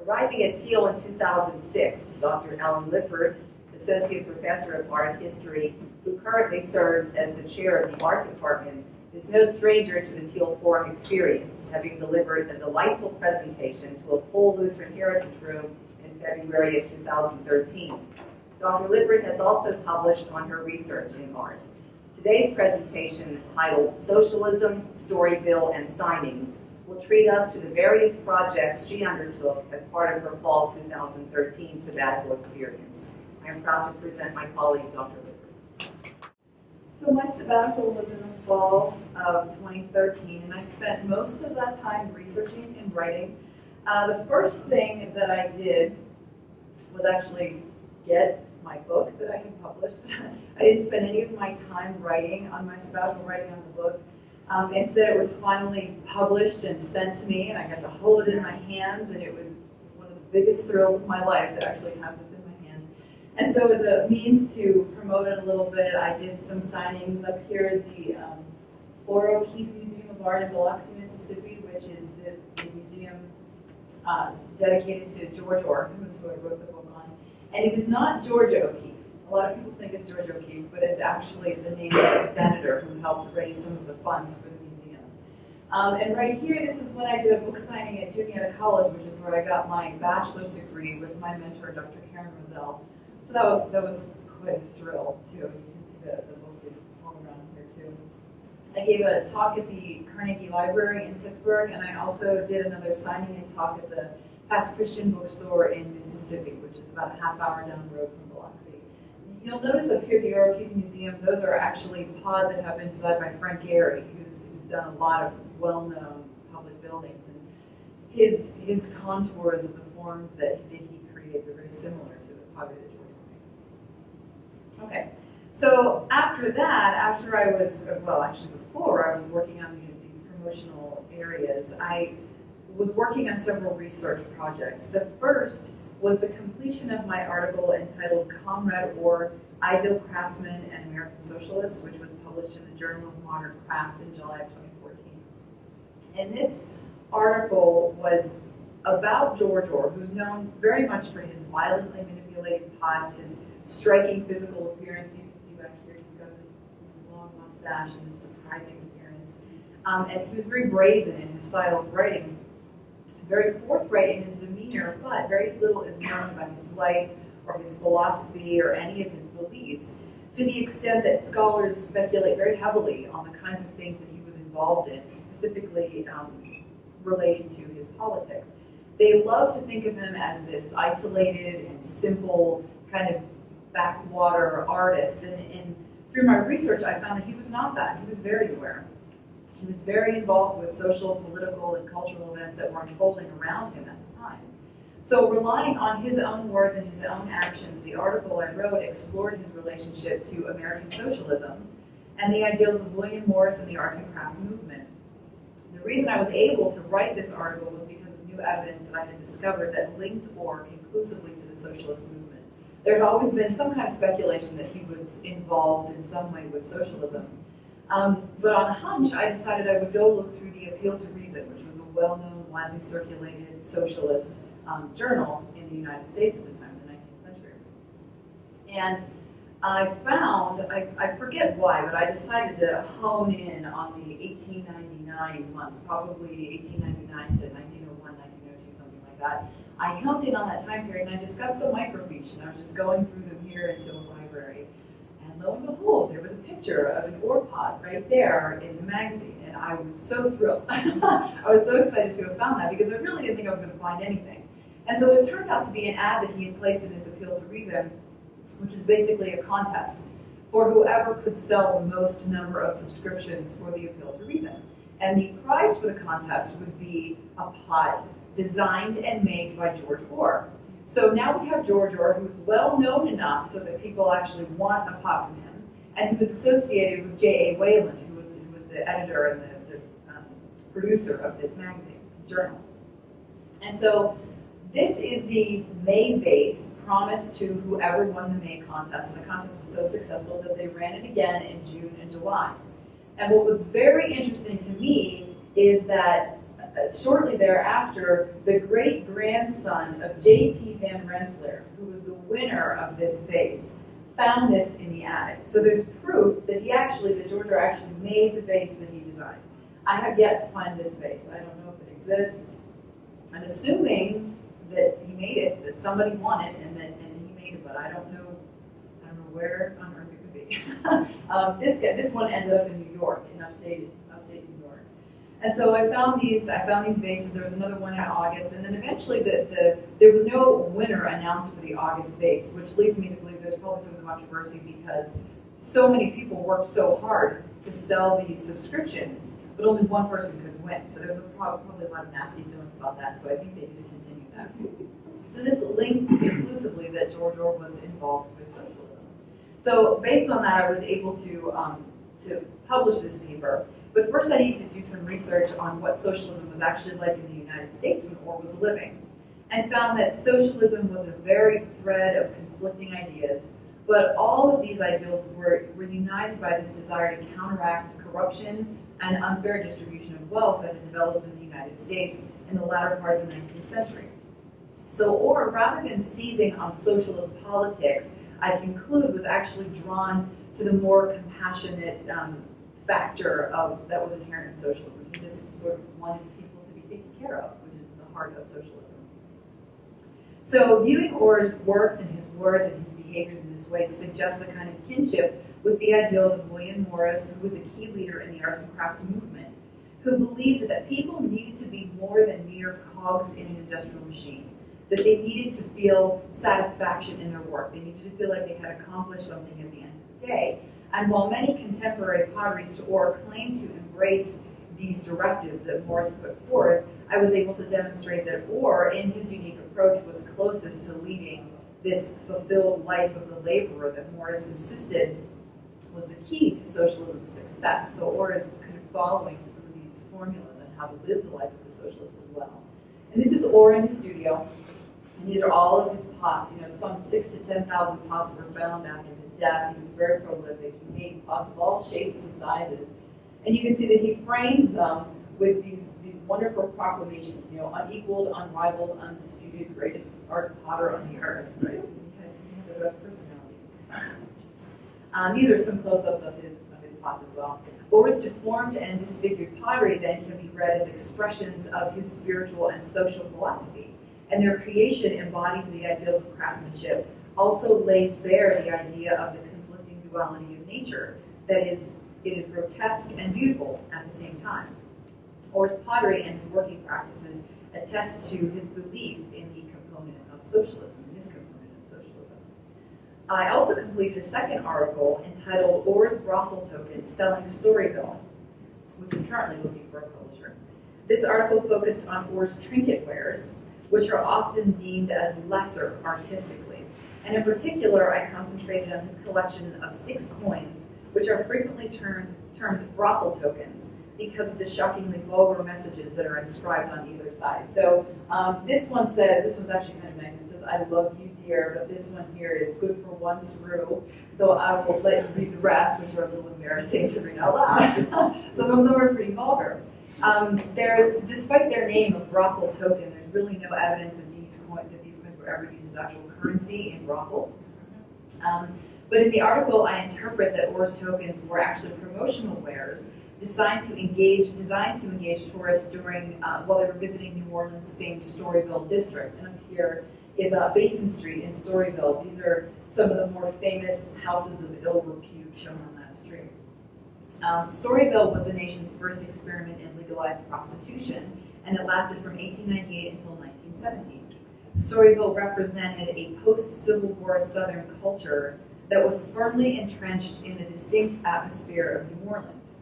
Arriving at Thiel in 2006, Dr. Ellen Lippert, Associate Professor of Art History, who currently serves as the chair of the Art Department, is no stranger to the Thiel Forum experience, having delivered a delightful presentation to a full Lutheran Heritage Room in February of 2013. Dr. Lippert has also published on her research in art. Today's presentation, titled Socialism, Storyville, and Signings, will treat us to the various projects she undertook as part of her fall 2013 sabbatical experience. I am proud to present my colleague, Dr. Lippert. So my sabbatical was in the fall of 2013, and I spent most of that time researching and writing. The first thing that I did was actually get my book that I had published. I didn't spend any of my time writing on my sabbatical, writing on the book. Instead, it was finally published and sent to me, and I got to hold it in my hands, and it was one of the biggest thrills of my life to actually have this in my hand. And so as a means to promote it a little bit, I did some signings up here at the Ora O'Keeffe Museum of Art in Biloxi, Mississippi, which is the museum dedicated to George Orr, who is who I wrote the book on. And it is not George O'Keeffe. A lot of people think it's George O'Keeffe, but it's actually the name of the senator who helped raise some of the funds for the museum. And right here, this is when I did a book signing at Juniata College, which is where I got my bachelor's degree with my mentor, Dr. Karen Roselle. So that was quite a thrill, too. You can see the book is all around here, too. I gave a talk at the Carnegie Library in Pittsburgh, and I also did another signing and talk at the Fast Christian Bookstore in Mississippi, which is about a half-hour down the road from Biloxi. You'll notice up here at the Ora O'Keeffe Museum, those are actually pods that have been designed by Frank Gehry, who's done a lot of well-known public buildings. And his contours of the forms that he creates are very similar to the pottery that George makes. Okay, so after that, after I was, well, actually before I was working on these promotional areas, I was working on several research projects. The first was the completion of my article entitled Comrade Orr, Ideal Craftsman and American Socialists, which was published in the Journal of Modern Craft in July of 2014. And this article was about George Orr, who's known very much for his violently manipulated pots, his striking physical appearance. You can see back here, he's got this long mustache and this surprising appearance. And he was very brazen in his style of writing, very forthright in his demeanor, but very little is known about his life or his philosophy or any of his beliefs, to the extent that scholars speculate very heavily on the kinds of things that he was involved in, specifically relating to his politics. They love to think of him as this isolated and simple kind of backwater artist, and through my research I found that he was not that. He was very aware. He was very involved with social, political, and cultural events that were unfolding around him at the time. So relying on his own words and his own actions, the article I wrote explored his relationship to American socialism and the ideals of William Morris and the arts and crafts movement. The reason I was able to write this article was because of new evidence that I had discovered that linked Orr conclusively to the socialist movement. There had always been some kind of speculation that he was involved in some way with socialism. But on a hunch, I decided I would go look through the Appeal to Reason, which was a well-known, widely circulated socialist journal in the United States at the time, in the 19th century. And I found, I forget why, but I decided to hone in on the 1899 months, probably 1899 to 1901, 1902, something like that. I honed in on that time period, and I just got some microfiche, and I was just going through them here at Thiel's library. And lo and behold, there was a picture of an ore pot right there in the magazine, and I was so thrilled. I was so excited to have found that because I really didn't think I was going to find anything. And so it turned out to be an ad that he had placed in his Appeal to Reason, which is basically a contest for whoever could sell the most number of subscriptions for the Appeal to Reason. And the prize for the contest would be a pot designed and made by George Orr. So now we have George Orr, who's well known enough so that people actually want a pot from him, and he was associated with J.A. Wayland, who was the editor and the producer of this magazine, journal. And so this is the May base promised to whoever won the May contest, and the contest was so successful that they ran it again in June and July. And what was very interesting to me is that shortly thereafter, the great-grandson of J.T. Van Rensselaer, who was the winner of this vase, found this in the attic. So there's proof that that Giorgio actually made the vase that he designed. I have yet to find this vase. I don't know if it exists. I'm assuming that he made it, that somebody won it, and he made it, but I don't know where on earth it could be. This one ended up in New York, in upstate New York. And so I found these vases. There was another one in August, and then eventually there was no winner announced for the August vase, which leads me to believe there's probably some controversy because so many people worked so hard to sell these subscriptions, but only one person could win. So there was probably a lot of nasty feelings about that, so I think they discontinued that. So this linked conclusively that Giorgio was involved with socialism. So based on that, I was able to publish this paper. But first I needed to do some research on what socialism was actually like in the United States when Orr was living, and found that socialism was a varied thread of conflicting ideas, but all of these ideals were united by this desire to counteract corruption and unfair distribution of wealth that had developed in the United States in the latter part of the 19th century. So Orr, rather than seizing on socialist politics, I conclude was actually drawn to the more compassionate factor that was inherent in socialism. He just sort of wanted people to be taken care of, which is the heart of socialism. So viewing Orr's works and his words and his behaviors in this way suggests a kind of kinship with the ideals of William Morris, who was a key leader in the arts and crafts movement, who believed that people needed to be more than mere cogs in an industrial machine, that they needed to feel satisfaction in their work. They needed to feel like they had accomplished something at the end of the day. And while many contemporary potteries to Orr claim to embrace these directives that Morris put forth, I was able to demonstrate that Orr, in his unique approach, was closest to leading this fulfilled life of the laborer that Morris insisted was the key to socialism's success. So Orr is kind of following some of these formulas on how to live the life of the socialist as well. And this is Orr in his studio. And these are all of his pots. Some 6,000 to 10,000 pots were found back in his death. He was very prolific. He made pots of all shapes and sizes. And you can see that he frames them with these wonderful proclamations, unequaled, unrivaled, undisputed, greatest art potter on the earth, right? He had the best personality. These are some close-ups of his pots as well. Orr's deformed and disfigured pottery then can be read as expressions of his spiritual and social philosophy. And their creation embodies the ideals of craftsmanship, also lays bare the idea of the conflicting duality of nature, that is, it is grotesque and beautiful at the same time. Orr's pottery and his working practices attest to his belief in the component of socialism, his component of socialism. I also completed a second article entitled Orr's Brothel Token Selling Storyville, which is currently looking for a publisher. This article focused on Orr's trinket wares, which are often deemed as lesser artistically. And in particular, I concentrated on his collection of 6 coins, which are frequently termed brothel tokens because of the shockingly vulgar messages that are inscribed on either side. So this one's actually kind of nice. It says, "I love you, dear," but this one here is "good for one screw." So I will let you read the rest, which are a little embarrassing to read out loud. Some of them are pretty vulgar. Despite their name of brothel token, there's really no evidence that these coins were ever used as actual currency in brothels. But in the article, I interpret that Orr's tokens were actually promotional wares designed to engage tourists while they were visiting New Orleans' famed Storyville district. And up here is Basin Street in Storyville. These are some of the more famous houses of ill repute shown on that street. Storyville was the nation's first experiment in legalized prostitution, and it lasted from 1898 until 1917. Storyville represented a post-Civil War Southern culture that was firmly entrenched in the distinct atmosphere of New Orleans.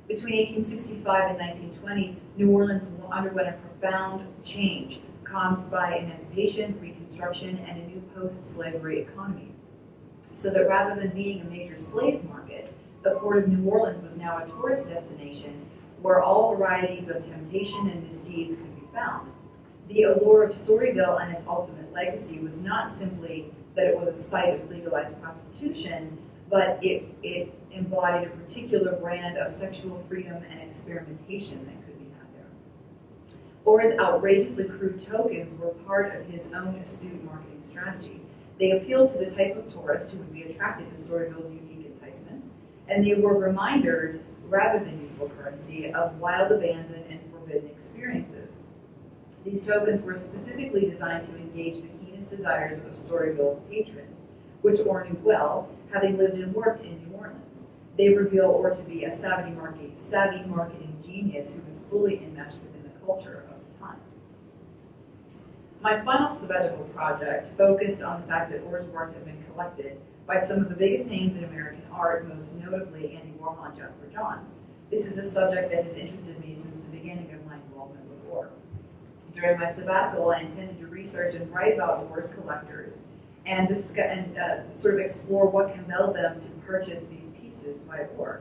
Between 1865 and 1920, New Orleans underwent a profound change caused by emancipation, Reconstruction, and a new post-slavery economy. So that rather than being a major slave market, the port of New Orleans was now a tourist destination where all varieties of temptation and misdeeds could be found. The allure of Storyville and its ultimate legacy was not simply that it was a site of legalized prostitution, but it embodied a particular brand of sexual freedom and experimentation that could be had there. Orr's outrageously crude tokens were part of his own astute marketing strategy. They appealed to the type of tourist who would be attracted to Storyville's unique enticements, and they were reminders, rather than useful currency, of wild abandon and forbidden experiences. These tokens were specifically designed to engage the keenest desires of Storyville's patrons, which Orr knew well, having lived and worked in New Orleans. They reveal Orr to be a savvy marketing genius who was fully enmeshed within the culture of the time. My final sabbatical project focused on the fact that Orr's works have been collected by some of the biggest names in American art, most notably Andy Warhol and Jasper Johns. This is a subject that has interested me since the beginning of my involvement with Orr. During my sabbatical, I intended to research and write about Orr's collectors and sort of explore what compelled them to purchase these pieces by Orr.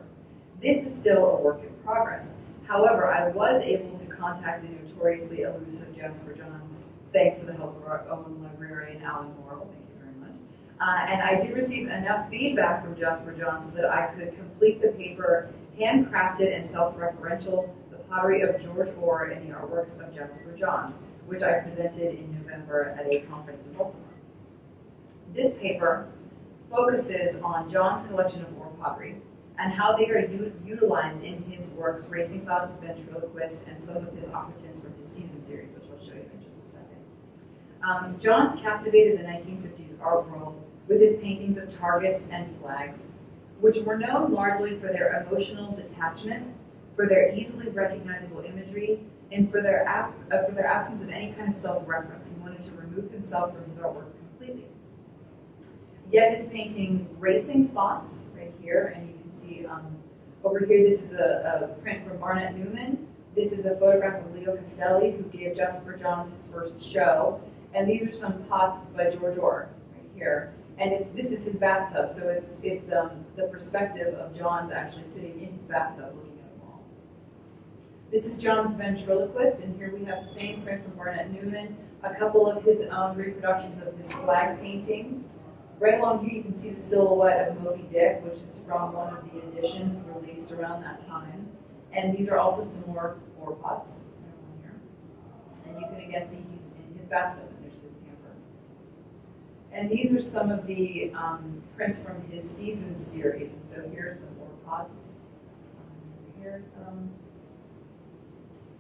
This is still a work in progress. However, I was able to contact the notoriously elusive Jasper Johns, thanks to the help of our own librarian, Alan Morrill. Thank you very much. And I did receive enough feedback from Jasper Johns so that I could complete the paper, handcrafted and self-referential, The Pottery of George Orr and the Artworks of Jasper Johns, which I presented in November at a conference in Baltimore. This paper focuses on John's collection of Orr pottery and how they are utilized in his works, Racing Clouds, Ventriloquist, and some of his occupants from his Season series, which I'll show you in just a second. Johns captivated the 1950s art world with his paintings of targets and flags, which were known largely for their emotional detachment, for their easily recognizable imagery, and for their absence of any kind of self-reference. He wanted to remove himself from his artworks completely. Yet his painting Racing Fox, right here, and you can see over here, this is a print from Barnett Newman. This is a photograph of Leo Castelli, who gave Jasper Johns his first show. And these are some pots by George Orr, right here. And this is his bathtub, so it's the perspective of Johns actually sitting in his bathtub looking at a wall. This is John's Ventriloquist, and here we have the same print from Barnett Newman, a couple of his own reproductions of his flag paintings. Right along here you can see the silhouette of Moby Dick, which is from one of the editions released around that time. And these are also some more Orr pots right along here. And you can again see he's in his bathtub. And these are some of the prints from his Season series. And so here's some more pots. Here's some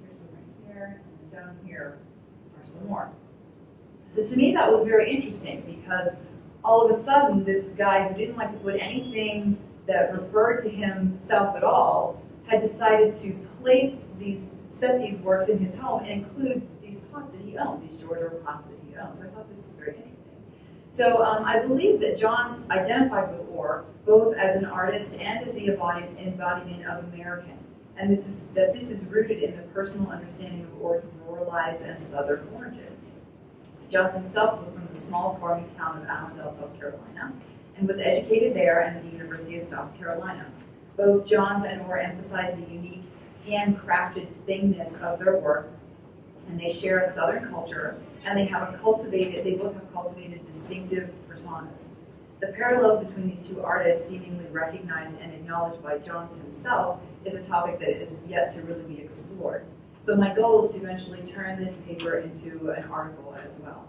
right here, and down here are some more. So to me that was very interesting because all of a sudden this guy who didn't like to put anything that referred to himself at all had decided to set these works in his home and include these pots that he owned, these George Orr pots that he owned. So I thought this was very interesting. So I believe that Johns identified with Orr both as an artist and as the embodiment of American, and this is rooted in the personal understanding of Orr's ruralized and southern origins. Johns himself was from the small farming town of Allendale, South Carolina, and was educated there and at the University of South Carolina. Both Johns and Orr emphasize the unique, handcrafted thingness of their work, and they share a southern culture, and they both have cultivated distinctive personas. The parallels between these two artists, seemingly recognized and acknowledged by Johns himself, is a topic that is yet to really be explored. So my goal is to eventually turn this paper into an article as well.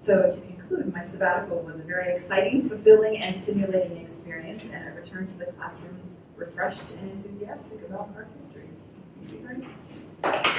So to conclude, my sabbatical was a very exciting, fulfilling, and stimulating experience, and I returned to the classroom refreshed and enthusiastic about art history. Thank you very much.